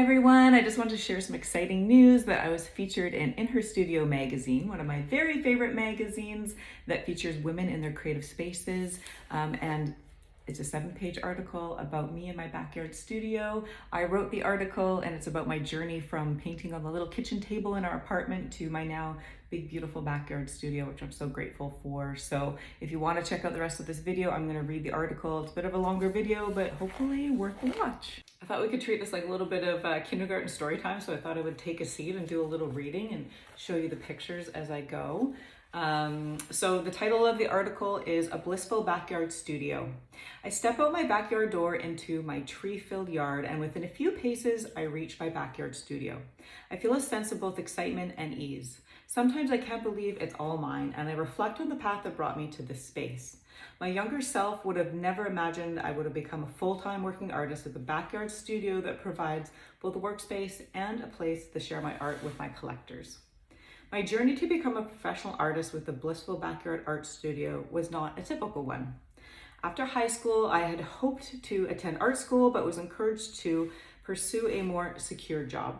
everyone. I just wanted to share some exciting news that I was featured in Her Studio magazine, one of my very favorite magazines that features women in their creative spaces. And it's a 7-page article about me and my backyard studio. I wrote the article and it's about my journey from painting on the little kitchen table in our apartment to my now big, beautiful backyard studio, which I'm so grateful for. So if you want to check out the rest of this video, I'm going to read the article. It's a bit of a longer video, but hopefully worth the watch. I thought we could treat this like a little bit of kindergarten story time, so I thought I would take a seat and do a little reading and show you the pictures as I go. So the title of the article is A Blissful Backyard Studio. I step out my backyard door into my tree-filled yard, and within a few paces, I reach my backyard studio. I feel a sense of both excitement and ease. Sometimes I can't believe it's all mine, and I reflect on the path that brought me to this space. My younger self would have never imagined I would have become a full-time working artist at the backyard studio that provides both a workspace and a place to share my art with my collectors. My journey to become a professional artist with the Blissful Backyard Art Studio was not a typical one. After high school, I had hoped to attend art school, but was encouraged to pursue a more secure job.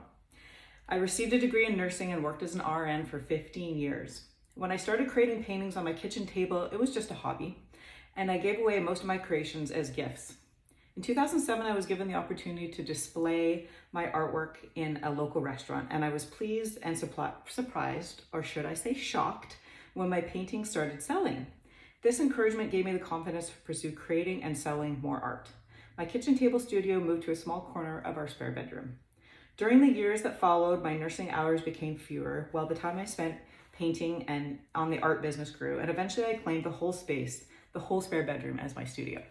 I received a degree in nursing and worked as an RN for 15 years. When I started creating paintings on my kitchen table, it was just a hobby, and I gave away most of my creations as gifts. In 2007, I was given the opportunity to display my artwork in a local restaurant, and I was pleased and surprised, or should I say shocked, when my paintings started selling. This encouragement gave me the confidence to pursue creating and selling more art. My kitchen table studio moved to a small corner of our spare bedroom. During the years that followed, my nursing hours became fewer, while the time I spent painting and on the art business grew, and eventually I claimed the whole space, the whole spare bedroom, as my studio.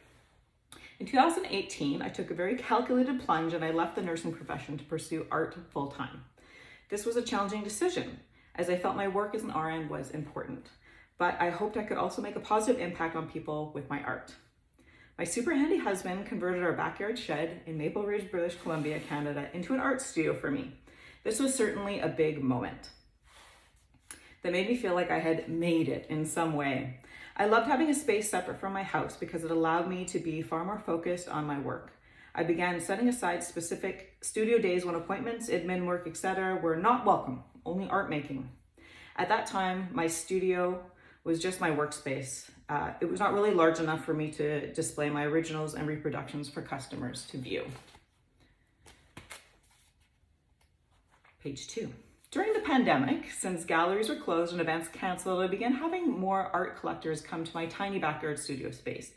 In 2018, I took a very calculated plunge and I left the nursing profession to pursue art full-time. This was a challenging decision, as I felt my work as an RN was important, but I hoped I could also make a positive impact on people with my art. My super handy husband converted our backyard shed in Maple Ridge, British Columbia, Canada, into an art studio for me. This was certainly a big moment that made me feel like I had made it in some way. I loved having a space separate from my house because it allowed me to be far more focused on my work. I began setting aside specific studio days when appointments, admin work, etc. were not welcome, only art making. At that time, my studio was just my workspace. It was not really large enough for me to display my originals and reproductions for customers to view. Page 2. During the pandemic, since galleries were closed and events canceled, I began having more art collectors come to my tiny backyard studio space,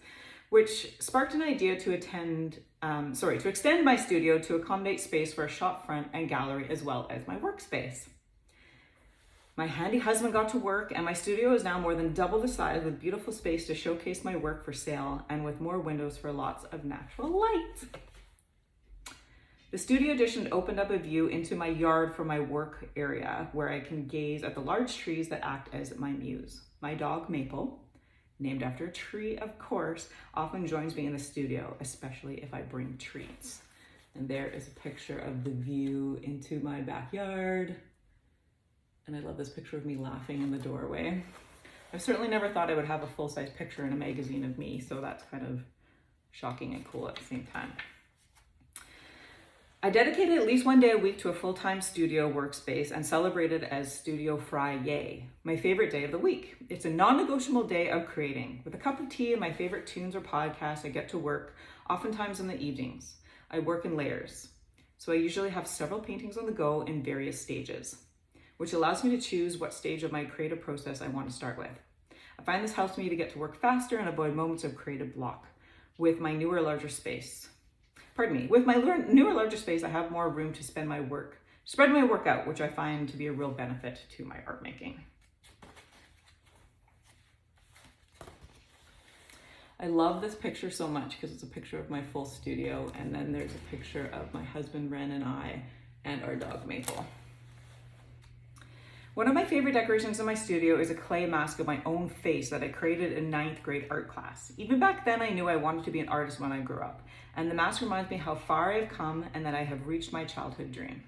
which sparked an idea to extend my studio to accommodate space for a shop front and gallery as well as my workspace. My handy husband got to work and my studio is now more than double the size with beautiful space to showcase my work for sale and with more windows for lots of natural light. The studio addition opened up a view into my yard from my work area where I can gaze at the large trees that act as my muse. My dog Maple, named after a tree of course, often joins me in the studio, especially if I bring treats. And there is a picture of the view into my backyard. And I love this picture of me laughing in the doorway. I've certainly never thought I would have a full-size picture in a magazine of me, so that's kind of shocking and cool at the same time. I dedicated at least one day a week to a full-time studio workspace and celebrated as Studio Friday, my favorite day of the week. It's a non-negotiable day of creating. With a cup of tea and my favorite tunes or podcasts, I get to work, oftentimes in the evenings. I work in layers, so I usually have several paintings on the go in various stages, which allows me to choose what stage of my creative process I want to start with. I find this helps me to get to work faster and avoid moments of creative block. With my newer, larger space, I have more room to spread my work out, which I find to be a real benefit to my art making. I love this picture so much because it's a picture of my full studio, and then there's a picture of my husband Ren and I and our dog Maple. One of my favorite decorations in my studio is a clay mask of my own face that I created in 9th grade art class. Even back then, I knew I wanted to be an artist when I grew up, and the mask reminds me how far I've come and that I have reached my childhood dream.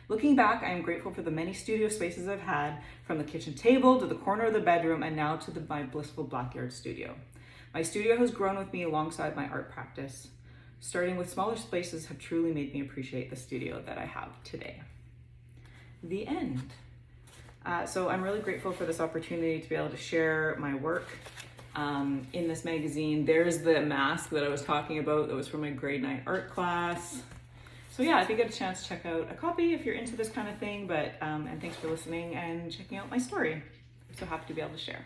Looking back, I am grateful for the many studio spaces I've had, from the kitchen table to the corner of the bedroom and now to my blissful backyard studio. My studio has grown with me alongside my art practice. starting with smaller spaces have truly made me appreciate the studio that I have today. The end. So I'm really grateful for this opportunity to be able to share my work in this magazine. There's the mask that I was talking about that was from my grade 9 art class. So yeah, if you get a chance, check out a copy if you're into this kind of thing. And thanks for listening and checking out my story. I'm so happy to be able to share.